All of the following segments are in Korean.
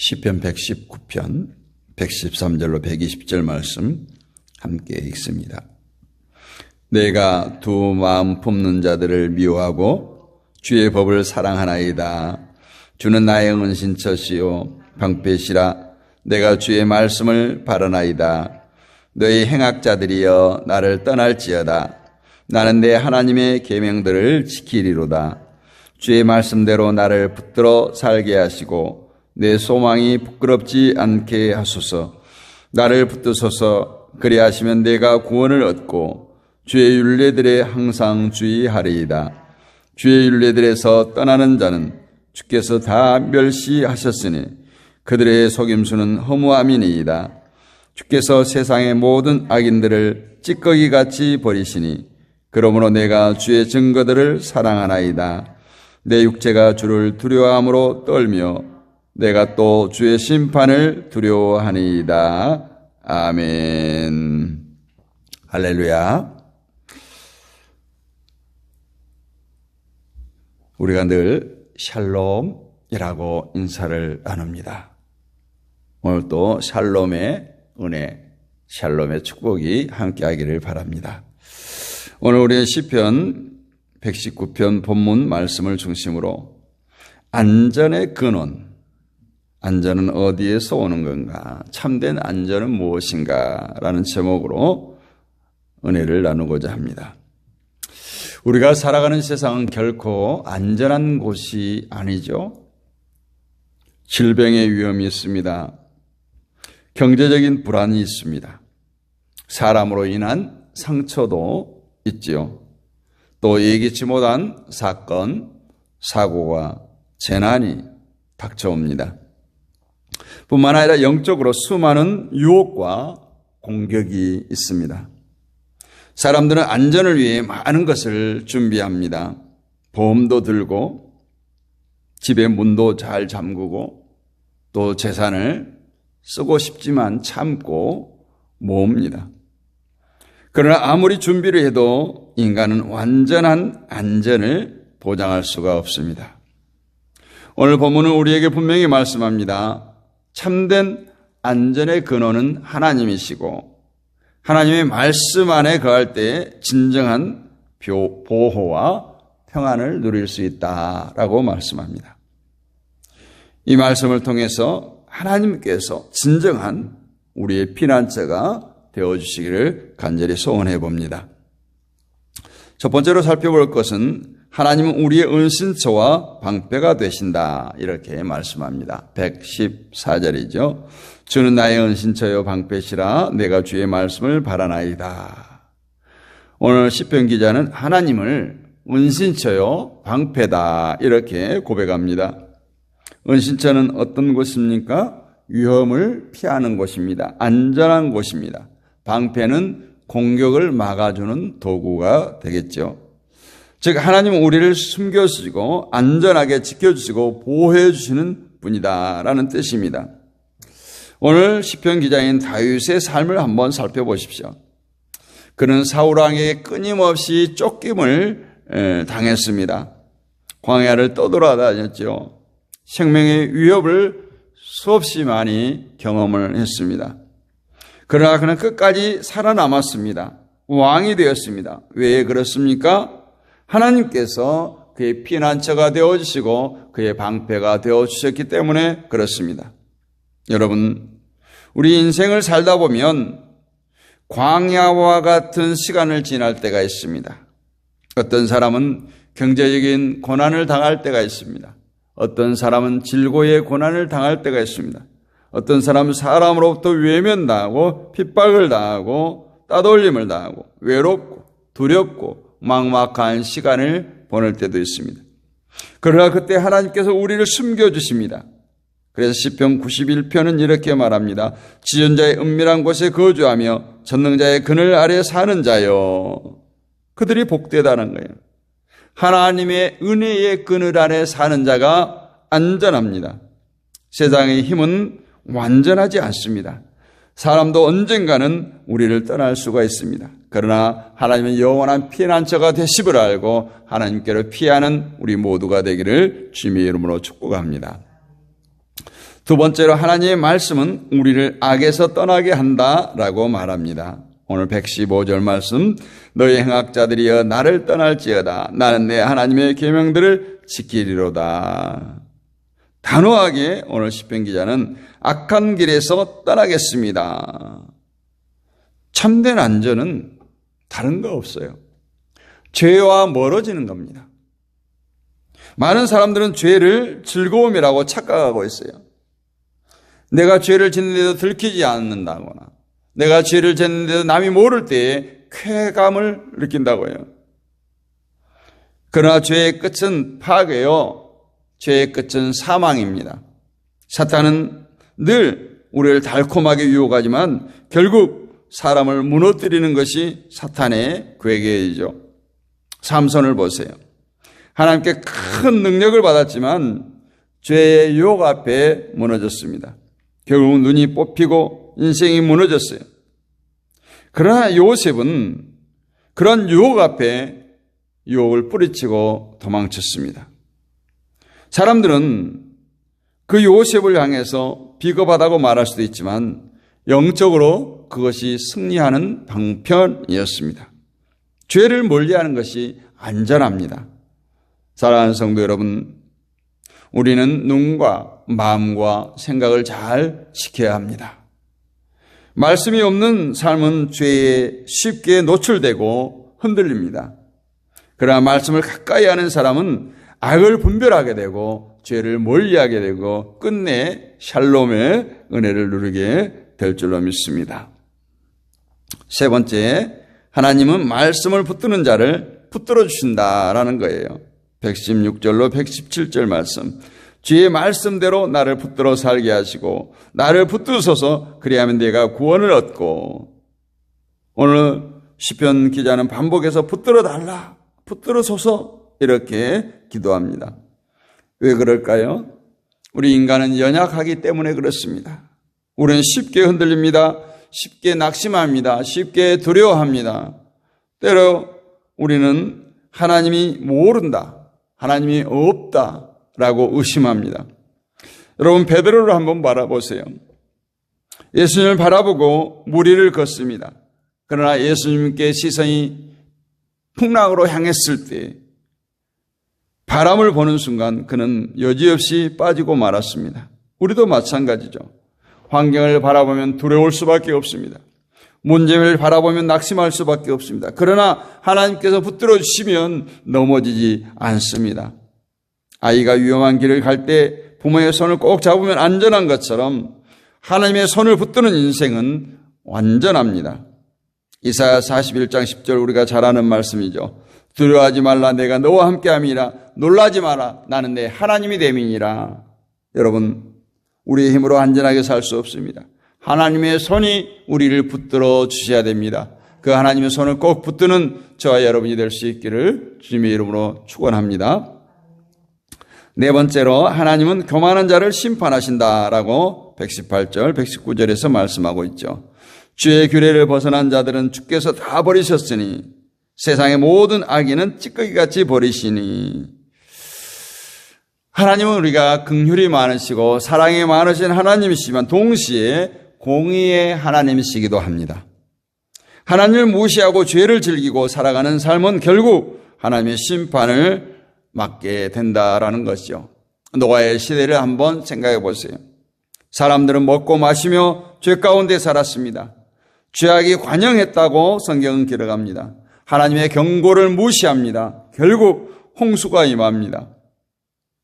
시편 119편 113절로 120절 말씀 함께 읽습니다. 내가 두 마음 품는 자들을 미워하고 주의 법을 사랑하나이다. 주는 나의 은신처시요 방패시라. 내가 주의 말씀을 바라나이다. 너희 행악자들이여 나를 떠날지어다. 나는 내 하나님의 계명들을 지키리로다. 주의 말씀대로 나를 붙들어 살게 하시고 내 소망이 부끄럽지 않게 하소서. 나를 붙드소서. 그리하시면 내가 구원을 얻고 주의 율례들에 항상 주의하리이다. 주의 율례들에서 떠나는 자는 주께서 다 멸시하셨으니 그들의 속임수는 허무함이니이다. 주께서 세상의 모든 악인들을 찌꺼기같이 버리시니 그러므로 내가 주의 증거들을 사랑하나이다. 내 육체가 주를 두려워함으로 떨며 내가 또 주의 심판을 두려워하니이다. 아멘. 할렐루야. 우리가 늘 샬롬이라고 인사를 나눕니다. 오늘 또 샬롬의 은혜, 샬롬의 축복이 함께하기를 바랍니다. 오늘 우리의 시편 119편 본문 말씀을 중심으로 안전의 근원, 안전은 어디에서 오는 건가? 참된 안전은 무엇인가? 라는 제목으로 은혜를 나누고자 합니다. 우리가 살아가는 세상은 결코 안전한 곳이 아니죠. 질병의 위험이 있습니다. 경제적인 불안이 있습니다. 사람으로 인한 상처도 있지요. 또 예기치 못한 사건, 사고와 재난이 닥쳐옵니다. 뿐만 아니라 영적으로 수많은 유혹과 공격이 있습니다. 사람들은 안전을 위해 많은 것을 준비합니다. 보험도 들고 집의 문도 잘 잠그고 또 재산을 쓰고 싶지만 참고 모읍니다. 그러나 아무리 준비를 해도 인간은 완전한 안전을 보장할 수가 없습니다. 오늘 본문은 우리에게 분명히 말씀합니다. 참된 안전의 근원은 하나님이시고 하나님의 말씀 안에 거할 때 진정한 보호와 평안을 누릴 수 있다라고 말씀합니다. 이 말씀을 통해서 하나님께서 진정한 우리의 피난처가 되어주시기를 간절히 소원해 봅니다. 첫 번째로 살펴볼 것은 하나님은 우리의 은신처와 방패가 되신다 이렇게 말씀합니다. 114절이죠. 주는 나의 은신처요 방패시라. 내가 주의 말씀을 바라나이다. 오늘 시편 기자는 하나님을 은신처요 방패다 이렇게 고백합니다. 은신처는 어떤 곳입니까? 위험을 피하는 곳입니다. 안전한 곳입니다. 방패는 공격을 막아주는 도구가 되겠죠. 즉 하나님은 우리를 숨겨주시고 안전하게 지켜주시고 보호해 주시는 분이다라는 뜻입니다. 오늘 시편 기자인 다윗의 삶을 한번 살펴보십시오. 그는 사울왕에게 끊임없이 쫓김을 당했습니다. 광야를 떠돌아다녔죠. 생명의 위협을 수없이 많이 경험을 했습니다. 그러나 그는 끝까지 살아남았습니다. 왕이 되었습니다. 왜 그렇습니까? 하나님께서 그의 피난처가 되어주시고 그의 방패가 되어주셨기 때문에 그렇습니다. 여러분, 우리 인생을 살다 보면 광야와 같은 시간을 지날 때가 있습니다. 어떤 사람은 경제적인 고난을 당할 때가 있습니다. 어떤 사람은 질고의 고난을 당할 때가 있습니다. 어떤 사람은 사람으로부터 외면당하고 핍박을 당하고 따돌림을 당하고 외롭고 두렵고 막막한 시간을 보낼 때도 있습니다. 그러나 그때 하나님께서 우리를 숨겨주십니다. 그래서 시편 91편은 이렇게 말합니다. 지존자의 은밀한 곳에 거주하며 전능자의 그늘 아래 사는 자요. 그들이 복되다는 거예요. 하나님의 은혜의 그늘 아래 사는 자가 안전합니다. 세상의 힘은 완전하지 않습니다. 사람도 언젠가는 우리를 떠날 수가 있습니다. 그러나 하나님은 영원한 피난처가 되심을 알고 하나님께로 피하는 우리 모두가 되기를 주님의 이름으로 축복합니다. 두 번째로 하나님의 말씀은 우리를 악에서 떠나게 한다라고 말합니다. 오늘 115절 말씀, 너희 행악자들이여 나를 떠날지어다. 나는 내 하나님의 계명들을 지키리로다. 단호하게 오늘 시편 기자는 악한 길에서 떠나겠습니다. 참된 안전은 다른 거 없어요. 죄와 멀어지는 겁니다. 많은 사람들은 죄를 즐거움이라고 착각하고 있어요. 내가 죄를 짓는데도 들키지 않는다거나 내가 죄를 짓는데도 남이 모를 때에 쾌감을 느낀다고요. 그러나 죄의 끝은 파괴요. 죄의 끝은 사망입니다. 사탄은 늘 우리를 달콤하게 유혹하지만 결국 사람을 무너뜨리는 것이 사탄의 괴계이죠. 삼손을 보세요. 하나님께 큰 능력을 받았지만 죄의 유혹 앞에 무너졌습니다. 결국 눈이 뽑히고 인생이 무너졌어요. 그러나 요셉은 그런 유혹 앞에 유혹을 뿌리치고 도망쳤습니다. 사람들은 그 요셉을 향해서 비겁하다고 말할 수도 있지만 영적으로 그것이 승리하는 방편이었습니다. 죄를 멀리하는 것이 안전합니다. 사랑하는 성도 여러분, 우리는 눈과 마음과 생각을 잘 지켜야 합니다. 말씀이 없는 삶은 죄에 쉽게 노출되고 흔들립니다. 그러나 말씀을 가까이 하는 사람은 악을 분별하게 되고 죄를 멀리하게 되고 끝내 샬롬의 은혜를 누리게 될 줄로 믿습니다. 세 번째, 하나님은 말씀을 붙드는 자를 붙들어 주신다라는 거예요. 116절로 117절 말씀. 주의 말씀대로 나를 붙들어 살게 하시고 나를 붙드소서 그리하면 내가 구원을 얻고. 오늘 시편 기자는 반복해서 붙들어 달라, 붙들어소서 이렇게 기도합니다. 왜 그럴까요? 우리 인간은 연약하기 때문에 그렇습니다. 우리는 쉽게 흔들립니다. 쉽게 낙심합니다. 쉽게 두려워합니다. 때로 우리는 하나님이 모른다, 하나님이 없다라고 의심합니다. 여러분, 베드로를 한번 바라보세요. 예수님을 바라보고 무리를 걷습니다. 그러나 예수님께 시선이 풍랑으로 향했을 때 바람을 보는 순간 그는 여지없이 빠지고 말았습니다. 우리도 마찬가지죠. 환경을 바라보면 두려울 수밖에 없습니다. 문제를 바라보면 낙심할 수밖에 없습니다. 그러나 하나님께서 붙들어 주시면 넘어지지 않습니다. 아이가 위험한 길을 갈 때 부모의 손을 꼭 잡으면 안전한 것처럼 하나님의 손을 붙드는 인생은 완전합니다. 이사야 41장 10절 우리가 잘 아는 말씀이죠. 두려워하지 말라, 내가 너와 함께함이라. 놀라지 마라, 나는 내 하나님이 됨이니라. 여러분, 우리의 힘으로 안전하게 살 수 없습니다. 하나님의 손이 우리를 붙들어 주셔야 됩니다. 그 하나님의 손을 꼭 붙드는 저와 여러분이 될 수 있기를 주님의 이름으로 축원합니다. 네 번째로, 하나님은 교만한 자를 심판하신다라고 118절, 119절에서 말씀하고 있죠. 주의 규례를 벗어난 자들은 주께서 다 버리셨으니 세상의 모든 악인은 찌꺼기같이 버리시니. 하나님은 우리가 긍휼이 많으시고 사랑이 많으신 하나님이시지만 동시에 공의의 하나님이시기도 합니다. 하나님을 무시하고 죄를 즐기고 살아가는 삶은 결국 하나님의 심판을 맞게 된다라는 것이죠. 노아의 시대를 한번 생각해 보세요. 사람들은 먹고 마시며 죄 가운데 살았습니다. 죄악이 관영했다고 성경은 기록합니다. 하나님의 경고를 무시합니다. 결국 홍수가 임합니다.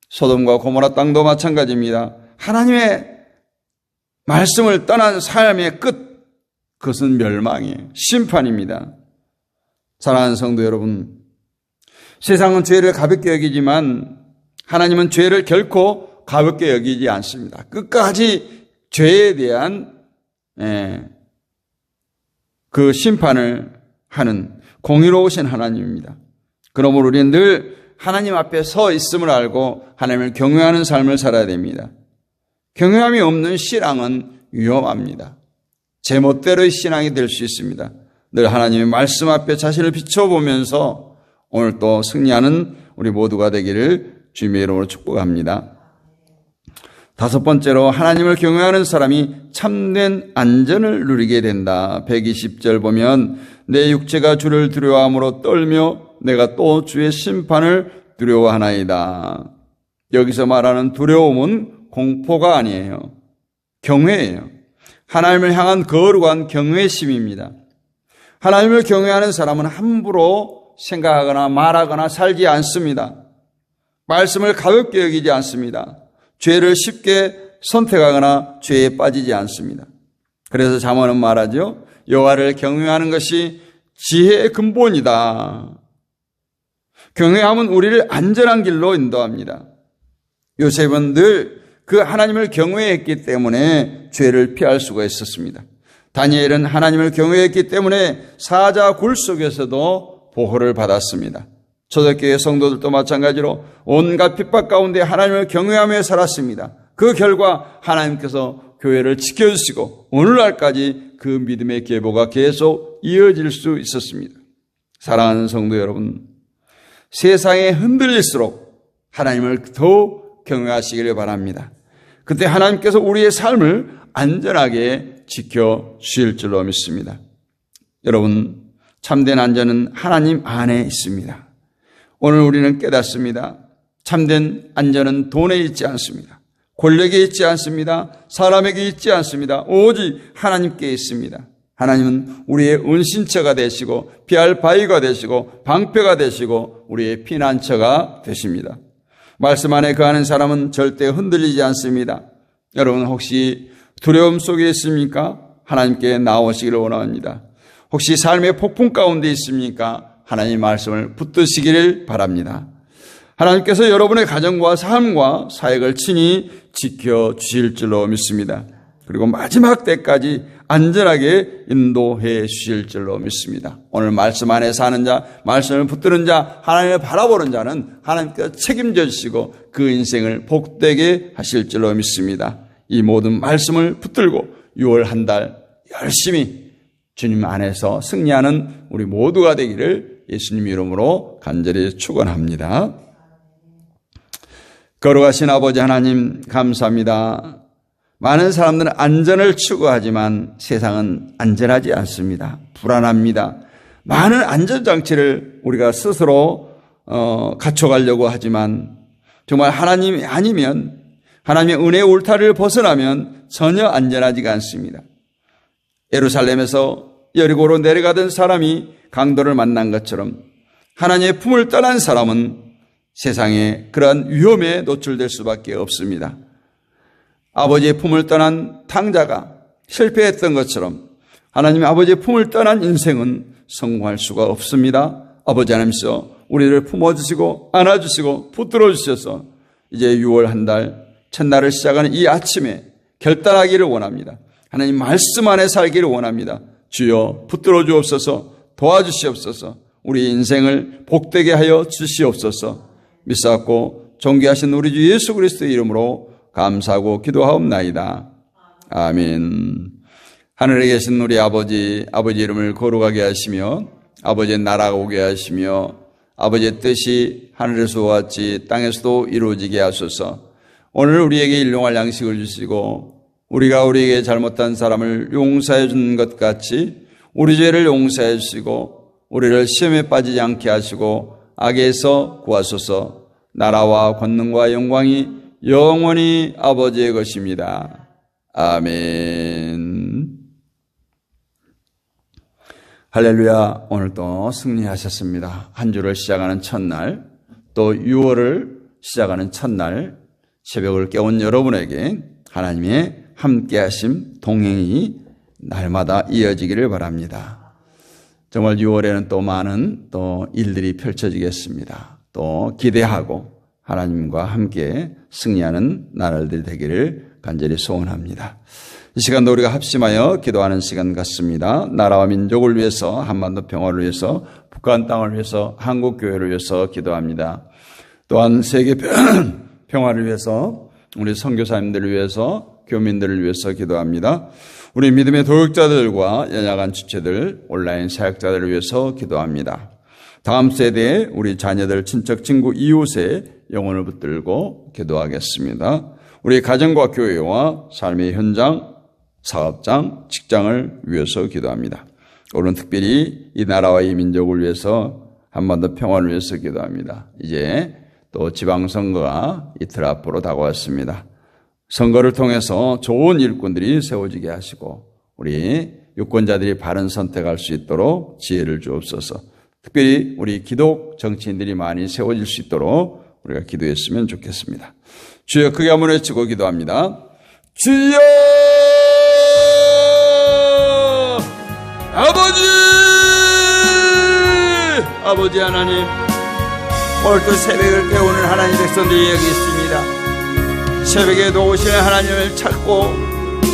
소돔과 고모라 땅도 마찬가지입니다. 하나님의 말씀을 떠난 삶의 끝, 그것은 멸망이에요. 심판입니다. 사랑하는 성도 여러분, 세상은 죄를 가볍게 여기지만 하나님은 죄를 결코 가볍게 여기지 않습니다. 끝까지 죄에 대한 그 심판을 하는 공의로우신 하나님입니다. 그러므로 우리는 늘 하나님 앞에 서 있음을 알고 하나님을 경외하는 삶을 살아야 됩니다. 경외함이 없는 신앙은 위험합니다. 제멋대로의 신앙이 될 수 있습니다. 늘 하나님의 말씀 앞에 자신을 비춰보면서 오늘 또 승리하는 우리 모두가 되기를 주님의 이름으로 축복합니다. 5번째로 하나님을 경외하는 사람이 참된 안전을 누리게 된다. 120절 보면 내 육체가 주를 두려워함으로 떨며 내가 또 주의 심판을 두려워하나이다. 여기서 말하는 두려움은 공포가 아니에요. 경외예요. 하나님을 향한 거룩한 경외심입니다. 하나님을 경외하는 사람은 함부로 생각하거나 말하거나 살지 않습니다. 말씀을 가볍게 여기지 않습니다. 죄를 쉽게 선택하거나 죄에 빠지지 않습니다. 그래서 잠언은 말하죠. 여호와를 경외하는 것이 지혜의 근본이다. 경외함은 우리를 안전한 길로 인도합니다. 요셉은 늘 그 하나님을 경외했기 때문에 죄를 피할 수가 있었습니다. 다니엘은 하나님을 경외했기 때문에 사자 굴 속에서도 보호를 받았습니다. 초대교회 성도들도 마찬가지로 온갖 핍박 가운데 하나님을 경외하며 살았습니다. 그 결과 하나님께서 교회를 지켜주시고 오늘날까지 그 믿음의 계보가 계속 이어질 수 있었습니다. 사랑하는 성도 여러분, 세상에 흔들릴수록 하나님을 더욱 경외하시기를 바랍니다. 그때 하나님께서 우리의 삶을 안전하게 지켜주실 줄로 믿습니다. 여러분, 참된 안전은 하나님 안에 있습니다. 오늘 우리는 깨닫습니다. 참된 안전은 돈에 있지 않습니다. 권력에 있지 않습니다. 사람에게 있지 않습니다. 오직 하나님께 있습니다. 하나님은 우리의 은신처가 되시고 피할 바위가 되시고 방패가 되시고 우리의 피난처가 되십니다. 말씀 안에 거하는 사람은 절대 흔들리지 않습니다. 여러분 혹시 두려움 속에 있습니까? 하나님께 나오시기를 원합니다. 혹시 삶의 폭풍 가운데 있습니까? 하나님 말씀을 붙드시기를 바랍니다. 하나님께서 여러분의 가정과 삶과 사역을 친히 지켜주실 줄로 믿습니다. 그리고 마지막 때까지 안전하게 인도해 주실 줄로 믿습니다. 오늘 말씀 안에 사는 자, 말씀을 붙드는 자, 하나님을 바라보는 자는 하나님께서 책임져 주시고 그 인생을 복되게 하실 줄로 믿습니다. 이 모든 말씀을 붙들고 6월 한 달 열심히 주님 안에서 승리하는 우리 모두가 되기를 예수님 이름으로 간절히 축원합니다. 거룩하신 아버지 하나님 감사합니다. 많은 사람들은 안전을 추구하지만 세상은 안전하지 않습니다. 불안합니다. 많은 안전장치를 우리가 스스로 갖춰가려고 하지만 정말 하나님이 아니면 하나님의 은혜의 울타리를 벗어나면 전혀 안전하지가 않습니다. 예루살렘에서 여리고로 내려가던 사람이 강도를 만난 것처럼 하나님의 품을 떠난 사람은 세상에 그러한 위험에 노출될 수밖에 없습니다. 아버지의 품을 떠난 탕자가 실패했던 것처럼 하나님의 아버지의 품을 떠난 인생은 성공할 수가 없습니다. 아버지 하나님께서 우리를 품어주시고 안아주시고 붙들어 주셔서 이제 6월 한 달 첫날을 시작하는 이 아침에 결단하기를 원합니다. 하나님 말씀 안에 살기를 원합니다. 주여 붙들어 주옵소서, 도와주시옵소서, 우리 인생을 복되게 하여 주시옵소서. 믿사옵고 존귀하신 우리 주 예수 그리스도의 이름으로 감사하고 기도하옵나이다. 아멘. 하늘에 계신 우리 아버지 이름을 거룩하게 하시며 아버지의 나라가 오게 하시며 아버지의 뜻이 하늘에서와 같이 땅에서도 이루어지게 하소서. 오늘 우리에게 일용할 양식을 주시고 우리가 우리에게 잘못한 사람을 용서해 준 것 같이 우리 죄를 용서해 주시고 우리를 시험에 빠지지 않게 하시고 악에서 구하소서. 나라와 권능과 영광이 영원히 아버지의 것입니다. 아멘. 할렐루야. 오늘도 승리하셨습니다. 한 주를 시작하는 첫날, 또 6월을 시작하는 첫날, 새벽을 깨운 여러분에게 하나님의 함께하심, 동행이 날마다 이어지기를 바랍니다. 정말 6월에는 또 많은 또 일들이 펼쳐지겠습니다. 또 기대하고 하나님과 함께 승리하는 나날들이 되기를 간절히 소원합니다. 이 시간도 우리가 합심하여 기도하는 시간 같습니다. 나라와 민족을 위해서, 한반도 평화를 위해서, 북한 땅을 위해서, 한국 교회를 위해서 기도합니다. 또한 세계 평화를 위해서, 우리 선교사님들을 위해서, 교민들을 위해서 기도합니다. 우리 믿음의 도역자들과 연약한 지체들, 온라인 사역자들을 위해서 기도합니다. 다음 세대에 우리 자녀들, 친척, 친구, 이웃의 영혼을 붙들고 기도하겠습니다. 우리 가정과 교회와 삶의 현장, 사업장, 직장을 위해서 기도합니다. 오늘 특별히 이 나라와 이 민족을 위해서 한반도 평화를 위해서 기도합니다. 이제 또 지방선거가 이틀 앞으로 다가왔습니다. 선거를 통해서 좋은 일꾼들이 세워지게 하시고 우리 유권자들이 바른 선택할 수 있도록 지혜를 주옵소서. 특별히 우리 기독 정치인들이 많이 세워질 수 있도록 우리가 기도했으면 좋겠습니다. 주여, 크게 한번 외치고 기도합니다. 주여! 아버지 하나님, 오늘도 새벽을 깨우는 하나님 백성들이 여기 있습니다. 새벽에도 오시는 하나님을 찾고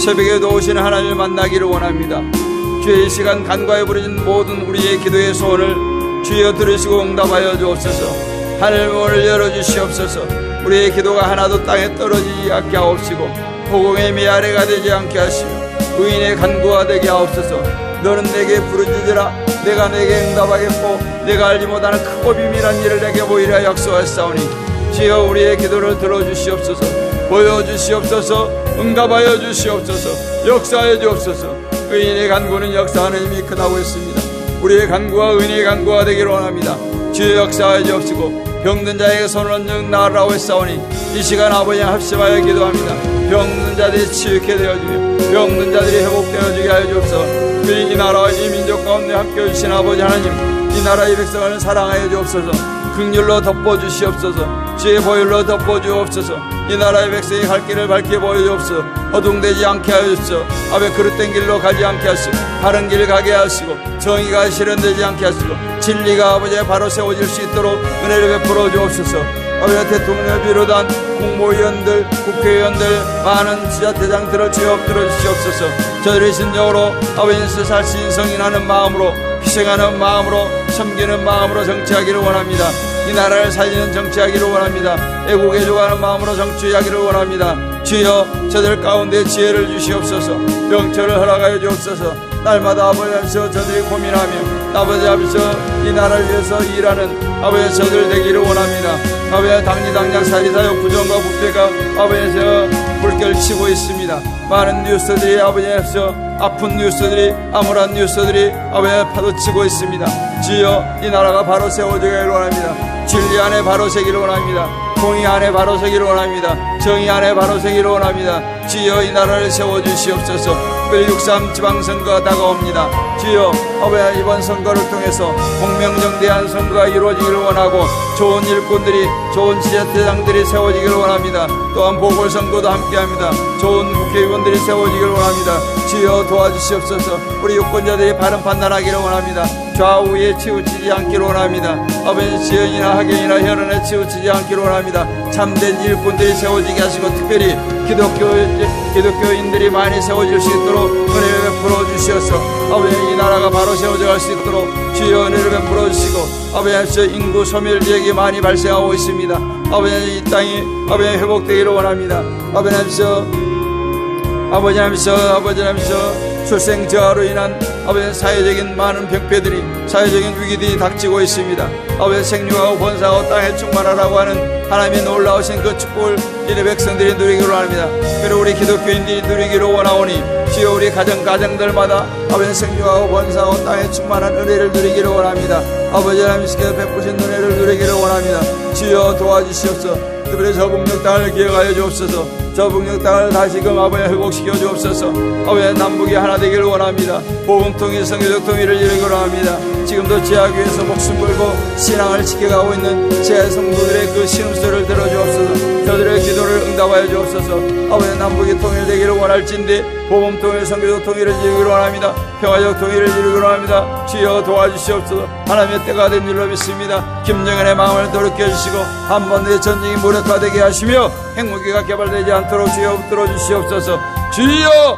새벽에도 오시는 하나님을 만나기를 원합니다. 주의 이 시간 간과에 부르진 모든 우리의 기도의 소원을 주여 들으시고 응답하여 주옵소서. 하늘 문을 열어주시옵소서. 우리의 기도가 하나도 땅에 떨어지지 않게 하옵시고 호공의 메아리가 되지 않게 하시며 의인의 간구가 되게 하옵소서. 너는 내게 부르짖으라. 내가 내게 응답하겠고 내가 알지 못하는 크고 비밀한 일을 내게 보이라 약속하시사오니 주여 우리의 기도를 들어주시옵소서. 보여주시옵소서. 응답하여 주시옵소서. 역사하여 주옵소서. 의인의 간구는 역사하는 힘이 크다고 했습니다. 우리의 간구와 의인의 간구가 되기를 원합니다. 주여 역사하여 주옵시고 병든 자에게 손을 얹어 나으라고 했사오니 이 시간 아버지 합심하여 기도합니다. 병든 자들이 치유케 되어지며 병든 자들이 회복되어지게 하여 주옵소서. 이 나라와 이 민족 가운데 함께해 주신 아버지 하나님, 이 나라의 백성을 사랑하여 주옵소서. 긍휼로 덮어주시옵소서. 주의 보혈로 덮어주옵소서. 이 나라의 백성이 갈 길을 밝게 보여주옵소서. 어둠되지 않게 하여 주옵소서. 아베 그릇된 길로 가지 않게 하시고 바른 길 가게 하시고 정의가 실현되지 않게 하시고 진리가 아버지에 바로 세워질 수 있도록 은혜를 베풀어 주옵소서. 아버지 대통령을 비롯한 국무위원들, 국회의원들, 많은 지자체장들을 주여 엎드려 주시옵소서. 저들의 신정으로 아버지께서 살신 성인하는 마음으로 희생하는 마음으로 섬기는 마음으로 정치하기를 원합니다. 이 나라를 살리는 정치하기를 원합니다. 애국에 좋아하는 마음으로 정치하기를 원합니다. 주여 저들 가운데 지혜를 주시옵소서. 명철을 허락하여 주옵소서. 날마다 아버지 앞에서 저들이 고민하며 아버지 앞에서 이 나라를 위해서 일하는 아버지 저들 되기를 원합니다. 아버지 당리당장 사리사욕 부정과 부패가 아버지에서 물결치고 있습니다. 많은 뉴스들이 아버지 앞에서 아픈 뉴스들이 암울한 뉴스들이 아버지 파도치고 있습니다. 주여 이 나라가 바로 세워지기를 원합니다. 진리 안에 바로 서기를 원합니다. 공의 안에 바로 서기를 원합니다. 정의 안에 바로 서기를 원합니다. 주여 이 나라를 세워주시옵소서. 특별히 6.3 지방선거가 다가옵니다. 주여 아버지 이번 선거를 통해서 공명정대한 선거가 이루어지기를 원하고 좋은 일꾼들이 좋은 지자체장들이 세워지기를 원합니다. 또한 보궐선거도 함께합니다. 좋은 국회의원들이 세워지기를 원합니다. 주여 도와주시옵소서. 우리 유권자들이 바른 판단하기를 원합니다. 좌우에 치우치지 않기를 원합니다. 아버지 지연이나 학연이나 혈연에 치우치지 않기를 원합니다. 참된 일꾼들이 세워지게 하시고 특별히 기독교인들이 많이 세워질 수 있도록 은혜를 베풀어 주시어서 아버지 이 나라가 바로 세워져 갈 수 있도록 주여 은혜를 베풀어 주시고 아버지 인구 소멸지역이 많이 발생하고 있습니다. 아버지 이 땅이 아버지 회복되기를 원합니다. 아버지 하면서 출생 저하로 인한 아버지 사회적인 많은 병폐들이 사회적인 위기들이 닥치고 있습니다. 아버지 생육하고 번성하고 땅에 충만하라고 하는 하나님의 놀라우신 그 축복을 이네 백성들이 누리기로 합니다. 그리고 우리 기독교인들이 누리기로 원하오니 주여 우리 가정들마다 아버지 생육하고 번성하고 땅에 충만한 은혜를 누리기로 원합니다. 아버지 하나님께서 베푸신 은혜를 누리기를 원합니다. 주여 도와주시옵소서. 특별히 저북녘 땅을 기억하여 주옵소서. 저북녘 땅을 다시금 아버지 회복시켜 주옵소서. 아버지 남북이 하나 되기를 원합니다. 복음통일 성교적 통일을 이루기로 합니다. 지금도 제하교에서 목숨 걸고 신앙을 지켜가고 있는 제 성도들의 그 신음소리를 들어주옵소서. 저들의 기도를 응답하여 주옵소서. 아버지 남북이 통일되기를 원할진데 복음통일 성교적 통일을 이루기로 원합니다. 평화적 통일을 이루기로 합니다. 주여 도와주시옵소서. 하나님의 때가 된 줄로 믿습니다. 김정은의 마음을 돌이켜주시고 한 번의 전쟁이 무력화되게 하시며 핵무기가 개발되지 않도록 주여 붙들어 주시옵소서. 주여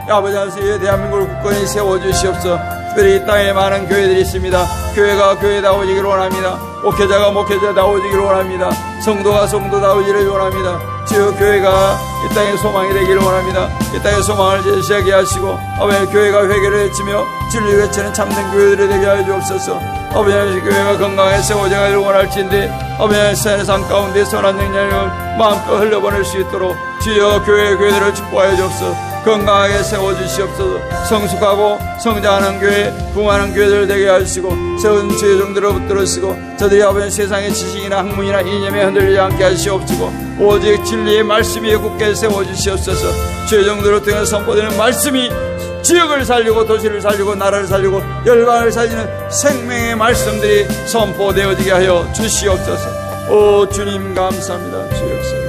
아버지 하나님 대한민국 국권이 세워주시옵소서. 특별히 이 땅에 많은 교회들이 있습니다. 교회가 교회다워지기를 원합니다. 목회자가 목회자다워지기를 원합니다. 성도가 성도다워지기를 원합니다. 주여 교회가 이 땅의 소망이 되기를 원합니다. 이 땅의 소망을 제시하게 하시고 아버지 교회가 회개를 외치며 진리를 외치는 참된 교회들이 되게 하여 주옵소서. 아버지 교회가 건강하게 세워져가기를 원할지인데 아버지 세상 가운데 선한 영향을 마음껏 흘려보낼 수 있도록 주여 교회들을 축복하여 주옵소서. 건강하게 세워주시옵소서. 성숙하고 성장하는 교회, 부흥하는 교회들 되게 하시고 세운 주의 종들을 붙들으시고 저들이 아버지 세상의 지식이나 학문이나 이념에 흔들리지 않게 하시옵시고 오직 진리의 말씀이 굳게 세워주시옵소서. 주의 종들을 통해 선포되는 말씀이 지역을 살리고 도시를 살리고 나라를 살리고 열방을 살리는 생명의 말씀들이 선포되어지게 하여 주시옵소서. 오 주님 감사합니다. 주여